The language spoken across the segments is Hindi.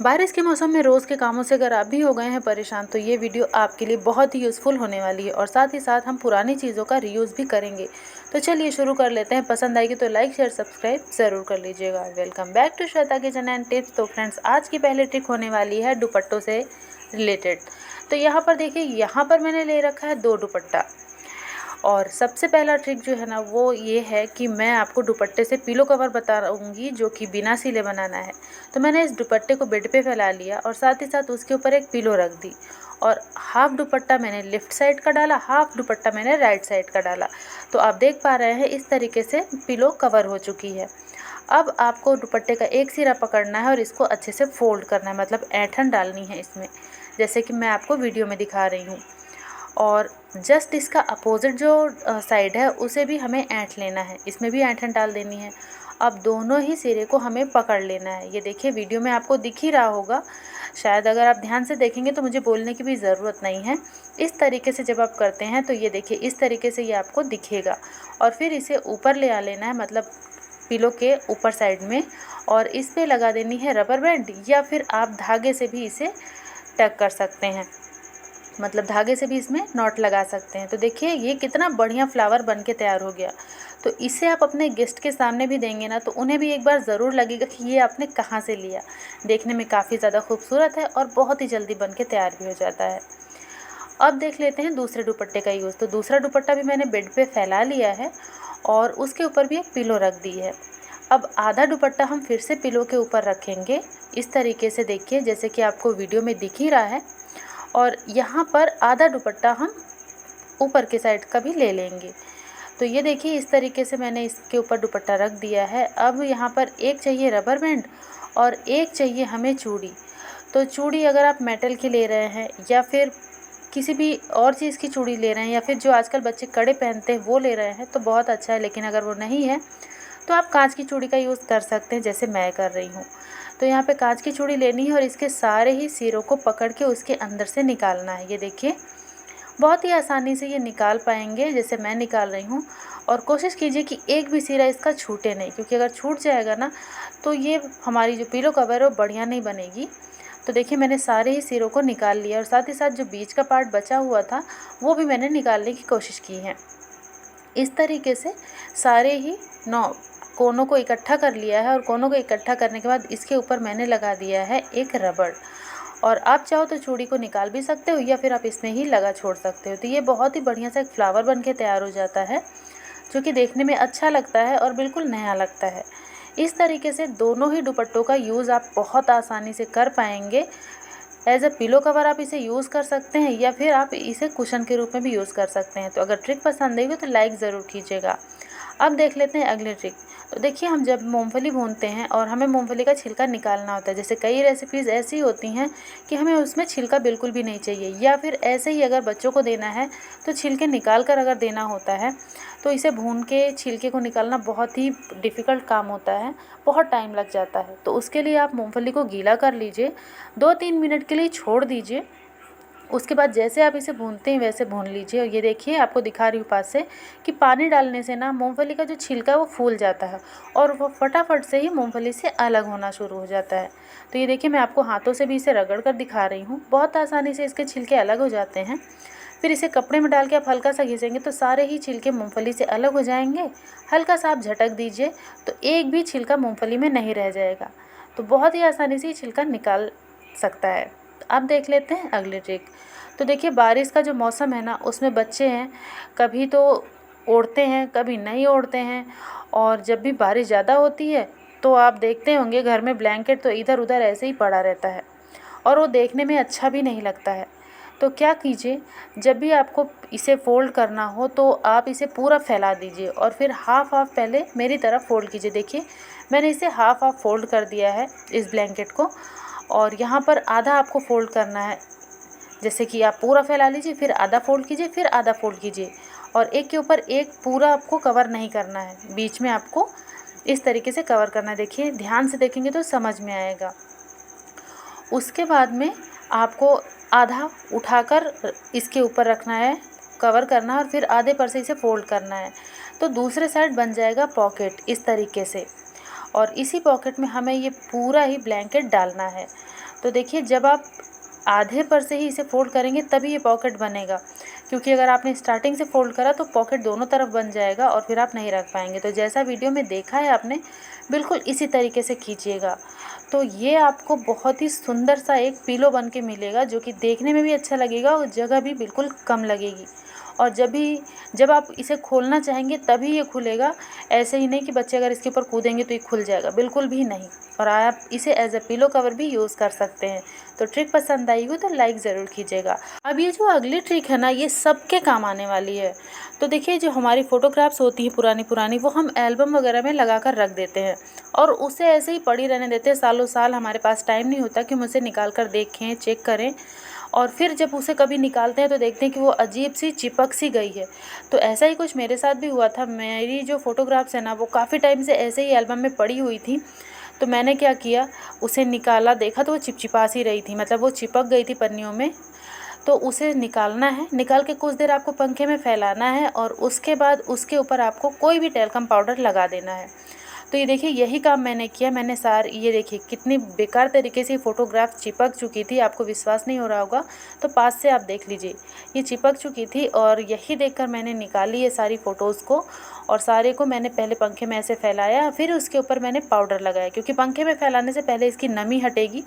बारिश के मौसम में रोज़ के कामों से अगर आप भी हो गए हैं परेशान तो ये वीडियो आपके लिए बहुत ही यूज़फुल होने वाली है और साथ ही साथ हम पुरानी चीज़ों का रीयूज़ भी करेंगे। तो चलिए शुरू कर लेते हैं। पसंद आएगी तो लाइक शेयर सब्सक्राइब ज़रूर कर लीजिएगा। Welcome back to Shweta kitchen and tips. तो फ्रेंड्स, आज की पहली ट्रिक होने वाली है दुपट्टों से रिलेटेड। तो यहाँ पर देखिए, यहाँ पर मैंने ले रखा है 2 दुपट्टा। और सबसे पहला ट्रिक जो है ना वो ये है कि मैं आपको दुपट्टे से पिलो कवर बता रहूँगी जो कि बिना सिले बनाना है। तो मैंने इस दुपट्टे को बेड पे फैला लिया और साथ ही साथ उसके ऊपर एक पिलो रख दी और हाफ दुपट्टा मैंने लेफ़्ट साइड का डाला, हाफ दुपट्टा मैंने राइट साइड का डाला। तो आप देख पा रहे हैं इस तरीके से पिलो कवर हो चुकी है। अब आपको दुपट्टे का एक सिरा पकड़ना है और इसको अच्छे से फोल्ड करना है, मतलब ऐंठन डालनी है इसमें, जैसे कि मैं आपको वीडियो में दिखा रही हूँ। और जस्ट इसका अपोजिट जो साइड है उसे भी हमें ऐंठ लेना है, इसमें भी ऐंठन डाल देनी है। अब दोनों ही सिरे को हमें पकड़ लेना है। ये देखिए वीडियो में आपको दिख ही रहा होगा, शायद अगर आप ध्यान से देखेंगे तो मुझे बोलने की भी ज़रूरत नहीं है। इस तरीके से जब आप करते हैं तो ये देखिए इस तरीके से ये आपको दिखेगा और फिर इसे ऊपर ले आ लेना है, मतलब पिलो के ऊपर साइड में, और इस पे लगा देनी है रबर बैंड या फिर आप धागे से भी इसे टक कर सकते हैं, मतलब धागे से भी इसमें नॉट लगा सकते हैं। तो देखिए ये कितना बढ़िया फ्लावर बन के तैयार हो गया। तो इसे आप अपने गेस्ट के सामने भी देंगे ना तो उन्हें भी एक बार ज़रूर लगेगा कि ये आपने कहाँ से लिया। देखने में काफ़ी ज़्यादा खूबसूरत है और बहुत ही जल्दी बन के तैयार भी हो जाता है। अब देख लेते हैं दूसरे दुपट्टे का यूज़। तो दूसरा दुपट्टा भी मैंने बेड पे फैला लिया है और उसके ऊपर भी एक पिलो रख दी है। अब आधा दुपट्टा हम फिर से पिलो के ऊपर रखेंगे इस तरीके से, देखिए जैसे कि आपको वीडियो में दिख ही रहा है। और यहाँ पर आधा दुपट्टा हम ऊपर के साइड का भी ले लेंगे। तो ये देखिए इस तरीके से मैंने इसके ऊपर दुपट्टा रख दिया है। अब यहाँ पर एक चाहिए रबर बैंड और एक चाहिए हमें चूड़ी। तो चूड़ी अगर आप मेटल की ले रहे हैं या फिर किसी भी और चीज़ की चूड़ी ले रहे हैं या फिर जो आजकल बच्चे कड़े पहनते हैं वो ले रहे हैं तो बहुत अच्छा है, लेकिन अगर वो नहीं है तो आप कांच की चूड़ी का यूज़ कर सकते हैं जैसे मैं कर रही हूँ। तो यहाँ पे कांच की चूड़ी लेनी है और इसके सारे ही सिरों को पकड़ के उसके अंदर से निकालना है। ये देखिए बहुत ही आसानी से ये निकाल पाएंगे जैसे मैं निकाल रही हूँ। और कोशिश कीजिए कि एक भी सिरा इसका छूटे नहीं, क्योंकि अगर छूट जाएगा ना तो ये हमारी जो पिलो कवर है वो बढ़िया नहीं बनेगी। तो देखिए मैंने सारे ही सिरों को निकाल लिया और साथ ही साथ जो बीच का पार्ट बचा हुआ था वो भी मैंने निकालने की कोशिश की है। इस तरीके से सारे ही 9 कोनों को इकट्ठा कर लिया है और कोनों को इकट्ठा करने के बाद इसके ऊपर मैंने लगा दिया है एक रबड़। और आप चाहो तो चूड़ी को निकाल भी सकते हो या फिर आप इसमें ही लगा छोड़ सकते हो। तो ये बहुत ही बढ़िया सा एक फ्लावर बन के तैयार हो जाता है जो कि देखने में अच्छा लगता है और बिल्कुल नया लगता है। इस तरीके से दोनों ही दुपट्टों का यूज़ आप बहुत आसानी से कर पाएंगे। एज अ पिलो कवर आप इसे यूज़ कर सकते हैं या फिर आप इसे कुशन के रूप में भी यूज़ कर सकते हैं। तो अगर ट्रिक पसंद आई हो तो लाइक ज़रूर कीजिएगा। अब देख लेते हैं अगली ट्रिक। तो देखिए हम जब मूंगफली भूनते हैं और हमें मूंगफली का छिलका निकालना होता है, जैसे कई रेसिपीज़ ऐसी होती हैं कि हमें उसमें छिलका बिल्कुल भी नहीं चाहिए, या फिर ऐसे ही अगर बच्चों को देना है तो छिलके निकाल कर अगर देना होता है तो इसे भून के छिलके को निकालना बहुत ही डिफ़िकल्ट काम होता है, बहुत टाइम लग जाता है। तो उसके लिए आप मूंगफली को गीला कर लीजिए, 2-3 मिनट के लिए छोड़ दीजिए। उसके बाद जैसे आप इसे भूनते हैं वैसे भून लीजिए। और ये देखिए आपको दिखा रही हूँ पास से कि पानी डालने से ना मूंगफली का जो छिलका है वो फूल जाता है और वो फटाफट से ही मूंगफली से अलग होना शुरू हो जाता है। तो ये देखिए मैं आपको हाथों से भी इसे रगड़ कर दिखा रही हूँ, बहुत आसानी से इसके छिलके अलग हो जाते हैं। फिर इसे कपड़े में डाल के आप हल्का सा घिसेंगे तो सारे ही छिलके मूंगफली से अलग हो जाएंगे। हल्का सा आप झटक दीजिए तो एक भी छिलका मूंगफली में नहीं रह जाएगा। तो बहुत ही आसानी से ये छिलका निकाल सकता है। अब देख लेते हैं अगली ट्रिक। तो देखिए बारिश का जो मौसम है ना उसमें बच्चे हैं, कभी तो ओढ़ते हैं कभी नहीं ओढ़ते हैं। और जब भी बारिश ज़्यादा होती है तो आप देखते होंगे घर में ब्लैंकेट तो इधर उधर ऐसे ही पड़ा रहता है और वो देखने में अच्छा भी नहीं लगता है। तो क्या कीजिए, जब भी आपको इसे फ़ोल्ड करना हो तो आप इसे पूरा फैला दीजिए और फिर हाफ़ हाफ़ पहले मेरी तरफ फ़ोल्ड कीजिए। देखिए मैंने इसे हाफ़ हाफ़ फ़ोल्ड कर दिया है इस ब्लैंकेट को, और यहाँ पर आधा आपको फ़ोल्ड करना है। जैसे कि आप पूरा फैला लीजिए, फिर आधा फ़ोल्ड कीजिए, फिर आधा फ़ोल्ड कीजिए, और एक के ऊपर एक पूरा आपको कवर नहीं करना है, बीच में आपको इस तरीके से कवर करना है। देखिए ध्यान से देखेंगे तो समझ में आएगा। उसके बाद में आपको आधा उठाकर इसके ऊपर रखना है, कवर करना है, और फिर आधे पर से इसे फ़ोल्ड करना है। तो दूसरे साइड बन जाएगा पॉकेट इस तरीके से, और इसी पॉकेट में हमें ये पूरा ही ब्लैंकेट डालना है। तो देखिए जब आप आधे पर से ही इसे फ़ोल्ड करेंगे तभी ये पॉकेट बनेगा, क्योंकि अगर आपने स्टार्टिंग से फ़ोल्ड करा तो पॉकेट दोनों तरफ बन जाएगा और फिर आप नहीं रख पाएंगे। तो जैसा वीडियो में देखा है आपने, बिल्कुल इसी तरीके से खींचिएगा। तो ये आपको बहुत ही सुंदर सा एक पिलो बन के मिलेगा, जो कि देखने में भी अच्छा लगेगा और जगह भी बिल्कुल कम लगेगी। और जब आप इसे खोलना चाहेंगे तभी ये खुलेगा, ऐसे ही नहीं कि बच्चे अगर इसके ऊपर कूदेंगे तो ये खुल जाएगा, बिल्कुल भी नहीं। और आप इसे एज अ पिलो कवर भी यूज़ कर सकते हैं। तो ट्रिक पसंद आई हो तो लाइक ज़रूर कीजिएगा। अब ये जो अगली ट्रिक है ना, ये सबके काम आने वाली है। तो देखिए जो हमारी फ़ोटोग्राफ्स होती हैं पुरानी पुरानी, वो हम एल्बम वगैरह में लगा कर रख देते हैं और उसे ऐसे ही पड़ी रहने देते हैं सालों साल। हमारे पास टाइम नहीं होता कि हम उसे निकाल कर देखें, चेक करें, और फिर जब उसे कभी निकालते हैं तो देखते हैं कि वो अजीब सी चिपक सी गई है। तो ऐसा ही कुछ मेरे साथ भी हुआ था। मेरी जो फ़ोटोग्राफ्स है ना, वो काफ़ी टाइम से ऐसे ही एल्बम में पड़ी हुई थी। तो मैंने क्या किया, उसे निकाला, देखा तो वो चिपचिपा सी रही थी, मतलब वो चिपक गई थी पन्नियों में। तो उसे निकालना है, निकाल के कुछ देर आपको पंखे में फैलाना है और उसके बाद उसके ऊपर आपको कोई भी टैल्कम पाउडर लगा देना है। तो ये देखिए यही काम मैंने किया। मैंने ये देखिए कितनी बेकार तरीके से फ़ोटोग्राफ चिपक चुकी थी, आपको विश्वास नहीं हो रहा होगा तो पास से आप देख लीजिए, ये चिपक चुकी थी। और यही देखकर मैंने निकाली ये सारी फ़ोटोज़ को, और सारे को मैंने पहले पंखे में ऐसे फैलाया, फिर उसके ऊपर मैंने पाउडर लगाया, क्योंकि पंखे में फैलाने से पहले इसकी नमी हटेगी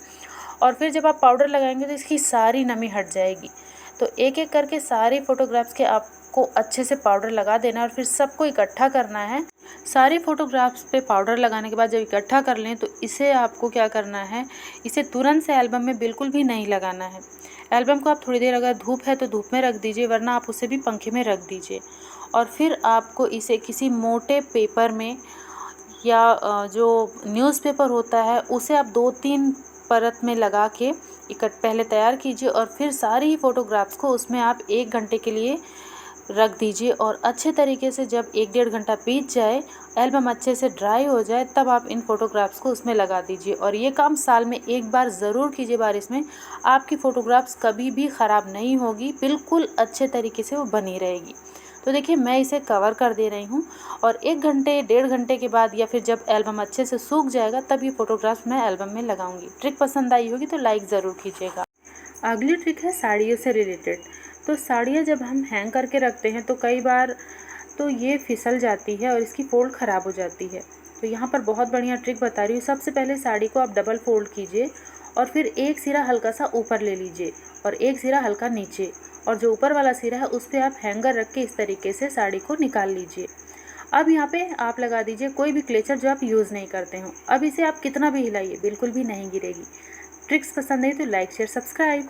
और फिर जब आप पाउडर लगाएंगे तो इसकी सारी नमी हट जाएगी। तो एक एक करके सारी फ़ोटोग्राफ्स के आपको अच्छे से पाउडर लगा देना और फिर सबको इकट्ठा करना है। सारी फ़ोटोग्राफ्स पे पाउडर लगाने के बाद जब इकट्ठा कर लें तो इसे आपको क्या करना है, इसे तुरंत से एल्बम में बिल्कुल भी नहीं लगाना है। एल्बम को आप थोड़ी देर, अगर धूप है तो धूप में रख दीजिए, वरना आप उसे भी पंखे में रख दीजिए। और फिर आपको इसे किसी मोटे पेपर में या जो न्यूज़पेपर होता है उसे आप 2-3 परत में लगा के पहले तैयार कीजिए और फिर सारी ही फ़ोटोग्राफ्स को उसमें आप 1 घंटे के लिए रख दीजिए। और अच्छे तरीके से जब 1-1.5 घंटा बीत जाए, एल्बम अच्छे से ड्राई हो जाए, तब आप इन फ़ोटोग्राफ्स को उसमें लगा दीजिए। और ये काम साल में एक बार ज़रूर कीजिए बारिश में, आपकी फ़ोटोग्राफ्स कभी भी ख़राब नहीं होगी, बिल्कुल अच्छे तरीके से वो बनी रहेगी। तो देखिए मैं इसे कवर कर दे रही हूँ और 1 घंटे 1.5 घंटे के बाद या फिर जब एल्बम अच्छे से सूख जाएगा तब ये फ़ोटोग्राफ्स मैं एल्बम में लगाऊंगी। ट्रिक पसंद आई होगी तो लाइक ज़रूर कीजिएगा। अगली ट्रिक है साड़ियों से रिलेटेड। तो साड़ियाँ जब हम हैंग करके रखते हैं तो कई बार तो ये फिसल जाती है और इसकी फ़ोल्ड ख़राब हो जाती है। तो यहाँ पर बहुत बढ़िया ट्रिक बता रही हूँ। सबसे पहले साड़ी को आप डबल फोल्ड कीजिए और फिर एक सिरा हल्का सा ऊपर ले लीजिए और एक सिरा हल्का नीचे, और जो ऊपर वाला सिरा है उस पर आप हैंगर रख के इस तरीके से साड़ी को निकाल लीजिए। अब यहाँ पे आप लगा दीजिए कोई भी क्लेचर जो आप यूज़ नहीं करते हो। अब इसे आप कितना भी हिलाइए, बिल्कुल भी नहीं गिरेगी। ट्रिक्स पसंद आई तो लाइक शेयर सब्सक्राइब।